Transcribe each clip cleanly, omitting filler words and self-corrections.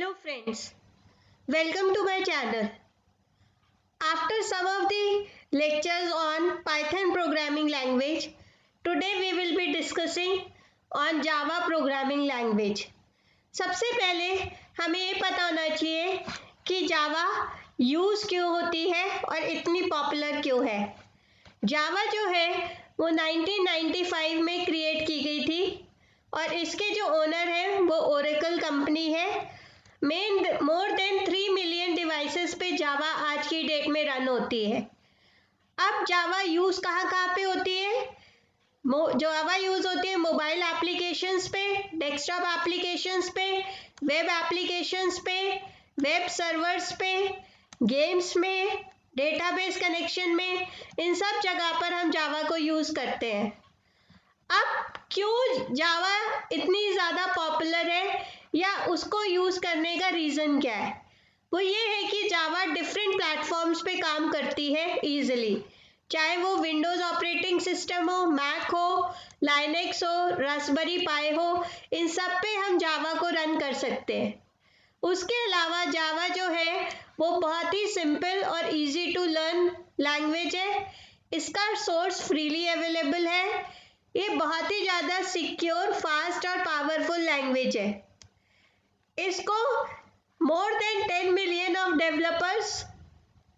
Hello friends, welcome to my channel. After some of the lectures on Python programming language, today we will be discussing on Java programming language. सबसे पहले हमें ये पता होना चाहिए कि जावा यूज़ क्यों होती है और इतनी पॉपुलर क्यों है। जावा जो है वो 1995 में क्रिएट की गई थी और इसके जो ओनर हैं वो ओरेकल कंपनी है। मोर देन 3 मिलियन डिवाइसेस पे जावा आज की डेट में रन होती है। अब जावा यूज़ कहाँ कहाँ पे होती है? जावा यूज़ होती है मोबाइल एप्लीकेशंस पे, डेस्कटॉप एप्लीकेशंस पे, वेब एप्लीकेशंस पे, वेब सर्वर्स पे, गेम्स में, डेटाबेस कनेक्शन में, इन सब जगह पर हम जावा को यूज़ करते हैं। अब क्यों जावा इतनी ज़्यादा पॉपुलर है या उसको यूज़ करने का रीज़न क्या है? वो ये है कि जावा डिफरेंट प्लेटफॉर्म्स पे काम करती है ईजिली, चाहे वो विंडोज़ ऑपरेटिंग सिस्टम हो, मैक हो, लाइनेक्स हो, रास्पबेरी पाई हो, इन सब पे हम जावा को रन कर सकते हैं। उसके अलावा जावा जो है वो बहुत ही सिंपल और इजी टू लर्न लैंग्वेज है। इसका सोर्स फ्रीली अवेलेबल है। ये बहुत ही ज़्यादा सिक्योर, फास्ट और पावरफुल लैंग्वेज है। इसको more than 10 million of developers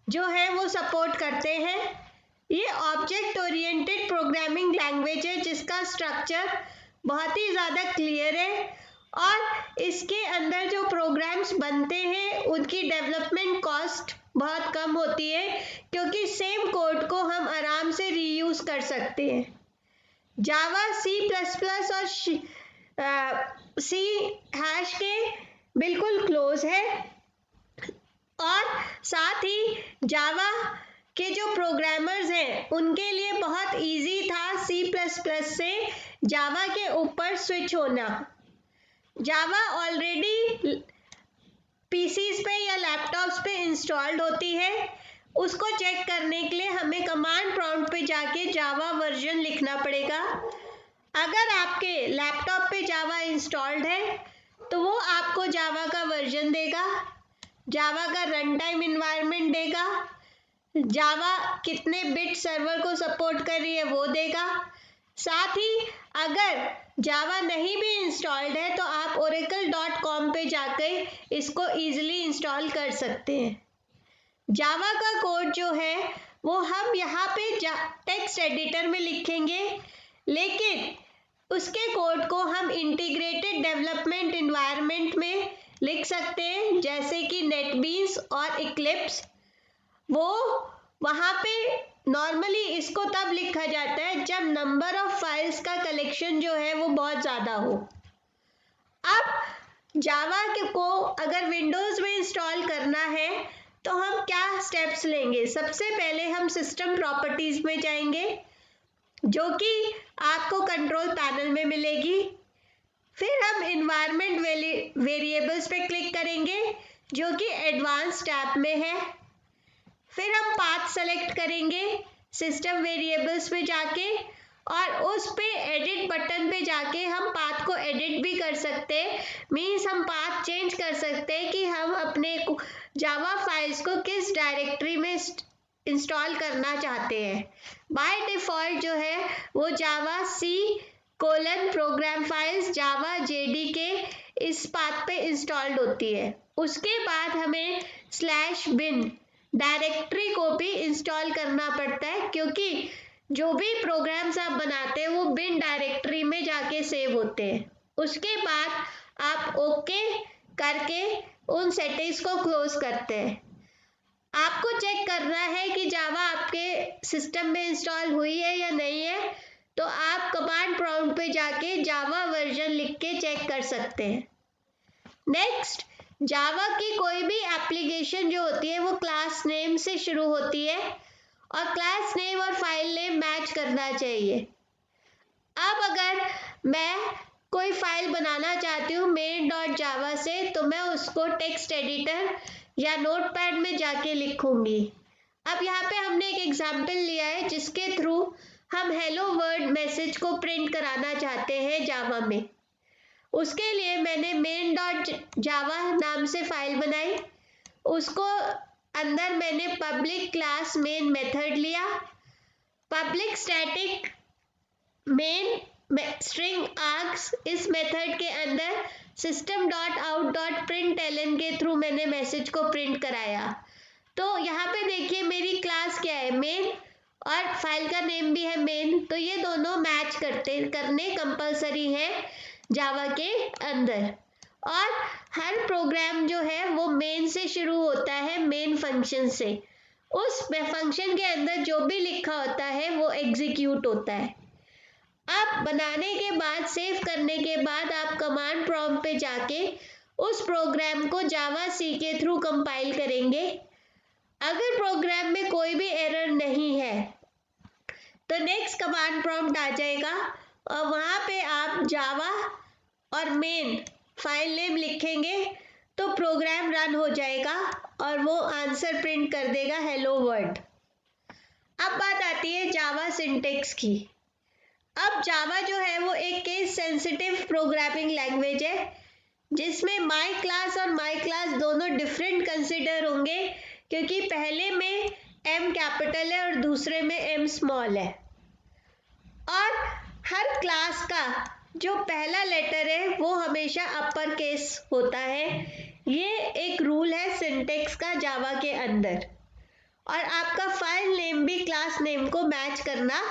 जो है वो सपोर्ट करते हैं। ये ऑब्जेक्ट ओरिएंटेड प्रोग्रामिंग लैंग्वेज है जिसका स्ट्रक्चर बहुत ही ज़्यादा क्लियर है और इसके अंदर जो प्रोग्राम्स बनते हैं उनकी डेवलपमेंट कॉस्ट बहुत कम होती है क्योंकि सेम कोड को हम आराम से रीयूज़ कर सकते हैं। जावा C++ और सी हैश के बिल्कुल क्लोज है और साथ ही जावा के जो प्रोग्रामर्स हैं उनके लिए बहुत इजी था C++ से जावा के ऊपर स्विच होना। जावा ऑलरेडी पीसीज पे या लैपटॉप्स पे इंस्टॉल्ड होती है। उसको चेक करने के लिए हमें कमांड प्रॉम्प्ट पे जाके जावा वर्जन लिखना पड़ेगा। अगर आपके लैपटॉप पे जावा इंस्टॉल्ड है तो वो आपको जावा का वर्जन देगा, जावा का रन टाइम इन्वायरमेंट देगा, जावा कितने बिट सर्वर को सपोर्ट कर रही है वो देगा। साथ ही अगर जावा नहीं भी इंस्टॉल्ड है तो आप oracle.com पे जाकर इसको ईजिली इंस्टॉल कर सकते हैं। जावा का कोड जो है वो हम यहाँ पे टेक्स्ट एडिटर में लिखेंगे, लेकिन उसके कोड को हम इंटीग्रेटेड डेवलपमेंट इन्वायरमेंट में लिख सकते हैं जैसे कि नेटबीन्स और इक्लिप्स। वो वहाँ पे नॉर्मली इसको तब लिखा जाता है जब नंबर ऑफ फाइल्स का कलेक्शन जो है वो बहुत ज़्यादा हो। अब जावा को अगर विंडोज़ में इंस्टॉल करना है तो हम क्या स्टेप्स लेंगे? सबसे पहले हम सिस्टम प्रॉपर्टीज़ में जाएंगे जो कि आपको कंट्रोल पैनल में मिलेगी। फिर हम इन्वायरमेंट वेरिएबल्स पे क्लिक करेंगे जो कि एडवांस टैब में है। फिर हम पाथ सेलेक्ट करेंगे सिस्टम वेरिएबल्स में जाके और उस पे एडिट बटन पे जाके हम पाथ को एडिट भी कर सकते हैं। मीन्स हम पाथ चेंज कर सकते हैं कि हम अपने जावा फाइल्स को किस डायरेक्टरी में इंस्टॉल करना चाहते हैं। बाय डिफ़ॉल्ट जो है वो जावा C:\प्रोग्राम फाइल्स जावा JDK इस पाथ पे इंस्टॉल्ड होती है। उसके बाद हमें /bin डायरेक्टरी को भी इंस्टॉल करना पड़ता है क्योंकि जो भी प्रोग्राम्स आप बनाते हैं वो बिन डायरेक्टरी में जाके सेव होते हैं। उसके बाद आप ओके करके उन सेटिंग्स को क्लोज करते हैं। आपको चेक करना है कि जावा आपके सिस्टम में इंस्टॉल हुई है या नहीं है, तो आप कमांड प्रॉम्प्ट पे जाके जावा वर्जन लिख के चेक कर सकते हैं। नेक्स्ट, जावा की कोई भी एप्लीकेशन जो होती है वो क्लास नेम से शुरू होती है और क्लास नेम और फाइल नेम मैच करना चाहिए। अब अगर मैं कोई फाइल बनाना चाहती हूँ main.java से तो मैं उसको टेक्स्ट एडिटर या नोटपैड में जाके लिखूंगी। अब यहाँ पे हमने एक एग्जाम्पल लिया है जिसके थ्रू हम हेलो वर्ल्ड मैसेज को प्रिंट कराना चाहते हैं जावा में। उसके लिए मैंने main.java नाम से फाइल बनाई। उसको अंदर मैंने पब्लिक क्लास मेन मेथड लिया, public static main string arcs, इस मेथड के अंदर system.out.println के थ्रू मैंने मैसेज को प्रिंट कराया। तो यहाँ पे देखिए मेरी क्लास क्या है, मेन, और फाइल का नेम भी है मेन, तो ये दोनों मैच करने कंपलसरी है जावा के अंदर। और हर प्रोग्राम जो है वो मेन से शुरू होता है, मेन फंक्शन से। उस फंक्शन के अंदर जो भी लिखा होता है वो एग्जीक्यूट होता है। अब बनाने के बाद, सेव करने के बाद आप कमांड प्रॉम्प्ट पे जाके उस प्रोग्राम को जावा सी के थ्रू कंपाइल करेंगे। अगर प्रोग्राम में कोई भी एरर नहीं है तो नेक्स्ट कमांड प्रॉम्प्ट आ जाएगा और वहां पे आप जावा और मेन फाइल नेम लिखेंगे तो प्रोग्राम रन हो जाएगा और वो आंसर प्रिंट कर देगा, हेलो वर्ल्ड। अब बात आती है जावा सिंटेक्स की। अब जावा जो है वो एक केस सेंसिटिव प्रोग्रामिंग लैंग्वेज है, जिसमें माई क्लास और माई क्लास दोनों डिफरेंट कंसिडर होंगे, क्योंकि पहले में एम कैपिटल है और दूसरे में एम स्मॉल है। और हर क्लास का जो पहला लेटर है वो हमेशा अपर केस होता है। ये एक रूल है सिंटेक्स का जावा के अंदर। और आपका फाइल नेम भी क्लास नेम को मैच करना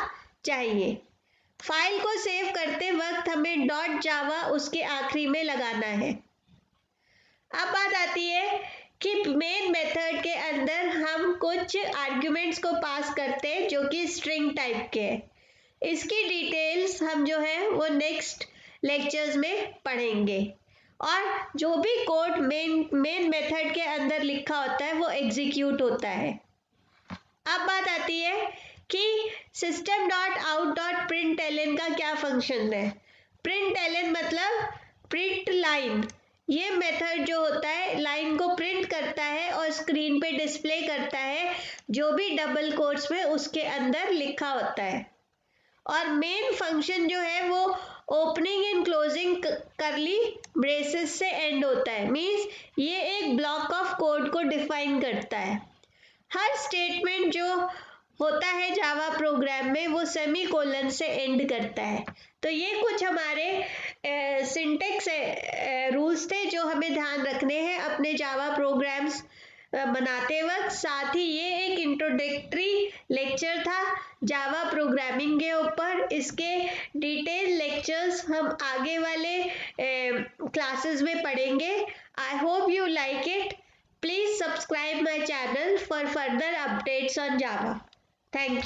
चाहिए। फाइल को सेव करते वक्त हमें .java उसके आखिरी में लगाना है। अब बात आती है कि मेन मेथड के अंदर हम कुछ आर्ग्यूमेंट्स को पास करते हैं जो कि स्ट्रिंग टाइप के हैं। इसकी डिटेल्स हम जो है वो नेक्स्ट लेक्चर्स में पढ़ेंगे। और जो भी कोड मेन मेथड के अंदर लिखा होता है वो एग्जीक्यूट होता है। अब बात आती है कि system.out.println का क्या फंक्शन है। println मतलब प्रिंट लाइन। ये मेथड जो होता है लाइन को प्रिंट करता है और स्क्रीन पे डिस्प्ले करता है जो भी डबल कोट्स में उसके अंदर लिखा होता है। और मेन फंक्शन जो है वो ओपनिंग एंड क्लोजिंग करली ब्रेसेस से एंड होता है। मीन्स ये एक ब्लॉक ऑफ कोड को डिफाइन करता है। हर स्टेटमेंट जो होता है जावा प्रोग्राम में वो सेमी कोलन से एंड करता है। तो ये कुछ हमारे सिंटेक्स रूल्स थे जो हमें ध्यान रखने हैं अपने जावा प्रोग्राम्स बनाते वक्त। साथ ही ये एक इंट्रोडक्टरी लेक्चर था जावा प्रोग्रामिंग के ऊपर। इसके डिटेल लेक्चर्स हम आगे वाले क्लासेस में पढ़ेंगे। I hope you like it. Please subscribe my channel for further updates on Java. Thank you.